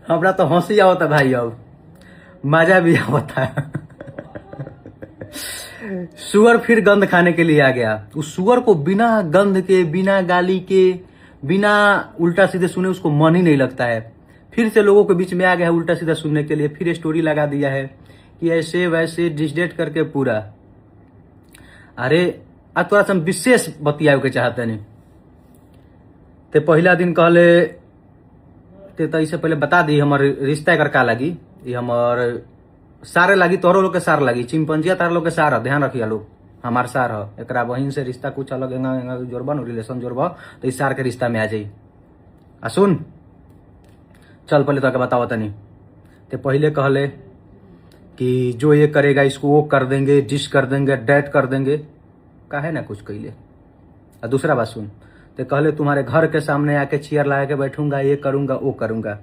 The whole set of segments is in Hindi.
हमरा तो हंसी आवता भाई, अब मजा भी आवता। सुअर फिर गंध खाने के लिए आ गया। उस सुअर को बिना गंध के, बिना गाली के, बिना उल्टा सीधे सुने उसको मन ही नहीं लगता है। फिर से लोगों के बीच में आ गया है उल्टा सीधा सुनने के लिए। फिर स्टोरी लगा दिया है कि ऐसे वैसे डिसडेट करके पूरा। अरे आज थोड़ा सा विशेष बतियावे के चाहते नहीं। ते पहला दिन कहले ते तो इससे पहले बता दी हमारे रिश्ता कर का लगी। ये हमार सारे लगी, तोहरो लोग के सार लगी, चिंपंजिया तार लोग के सार, ध्यान रखिया लोग, हमार सार है। एकरा बहिन से रिश्ता कुछ अलग जोड़बा न, रिलेशन जोड़बा तो इस सार के रिश्ता में आ जाई। आ सुन, चल पहले तो बताओ तनी। ते पहले कहले कि जो ये करेगा इसको वो कर देंगे, डिश कर देंगे, डेट कर देंगे, काहे ना कुछ कहले। और दूसरा बात सुन, ते कहले तुम्हारे घर के सामने आके चेयर लगा के बैठूंगा, ये करूंगा वो करूंगा,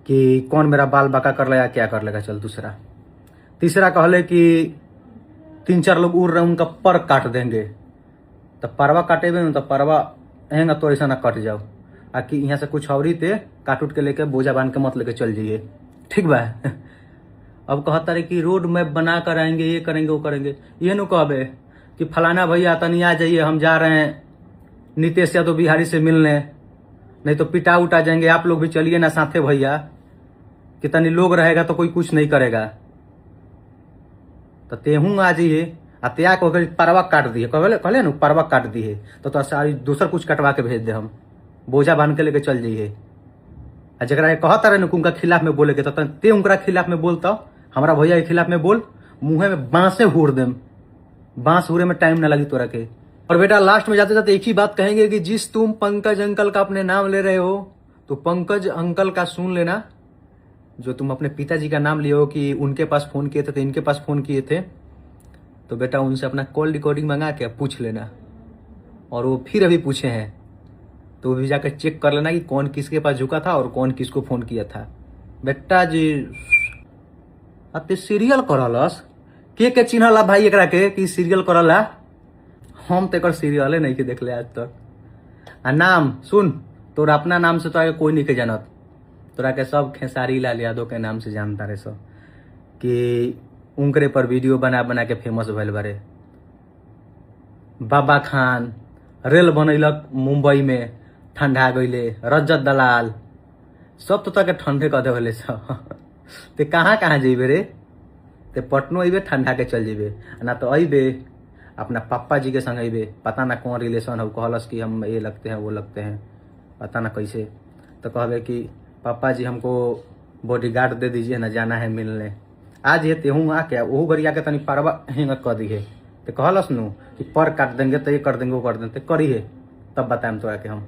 कि कौन मेरा बाल बाका कर लेगा क्या कर लेगा। चल दूसरा। तीसरा कहले कि 3-4 लोग उड़ रहे हैं उनका पर काट देंगे। तो परवा काटेबे न तो परवा हैंगा तो ऐसा ना कट जाओ, आकि यहाँ से कुछ और ही ते काट उठ के लेके बोझा बांध के मत लेके चल जाइए, ठीक बा। अब कहता रहे कि रोड मैप बना कर आएंगे, ये करेंगे वो करेंगे। ये नु कहबे कि फलाना भैया तनी आ जाइए, हम जा रहे हैं नीतीश यादव बिहारी से मिलने, नहीं तो पिटा उटा जाएंगे, आप लोग भी चलिए ना साथे भैया, कि तनी लोग रहेगा तो कोई कुछ नहीं करेगा। तो तेहू आ जाइए। आ त्या को परवा काट दिए, कहले ना परवा काट दिए, तो सारी दूसर कुछ कटवा के भेज दे, हम बोझा बांध के लेके चल जाइए। आ जरा कहता रहे उनका खिलाफ में बोले के, तो ते उनका खिलाफ में बोलता, हमारा भैया के खिलाफ में बोल, मुंह में बांसे हुड़ देम, बांस हुरे में टाइम ना लगी तोरा के। और बेटा लास्ट में जाते जाते एक ही बात कहेंगे कि जिस तुम पंकज अंकल का अपने नाम ले रहे हो, तो पंकज अंकल का सुन लेना। जो तुम अपने पिताजी का नाम लिए हो कि उनके पास फोन किए थे तो इनके पास फोन किए थे, तो बेटा उनसे अपना कॉल रिकॉर्डिंग मंगा के पूछ लेना। और वो फिर अभी पूछे हैं तो वो भी जाकर चेक कर लेना कि कौन किसके पास झुका था और कौन किसको फोन किया था। बेटा जी अब सीरियल करलस के चिन्हला भाई एकरा के कि सीरियल करला, हम तो सीरियल नहीं के देख ले आज तक। आ नाम सुन, तोरा अपना नाम से तो आगे कोई नहीं के जानत, तोरा के सब खेसारी लाल यादव के नाम से जानता रहे सब, कि उनकरे पर वीडियो बना बना के फेमस भइल बारे। बाबा खान रेल बनैलक मुंबई में, ठंडा गईले, रजत दलाल सब तो तक ठंडे कह देवले सब। ते कहाँ कहाँ जेबे रे? ते पटनो अबे ठंडा के चल जेबे, ना तो अबे अपना पापा जी के संग अबे, पता ना कौन रिलेशन हो, कहलस कि हम ये लगते हैं वो लगते हैं, पता ना कैसे। तो कहबे कि पापा जी हमको बॉडीगार्ड दे दीजिए ना, जाना है मिलने। आज ये तेहू आके वो गरिया के तनी परवा हेंग कर दिए, तो कहलस नु कि पर काट देंगे तो ये कर देंगे वो कर देंगे, करिए तब बताएम तो आके हम।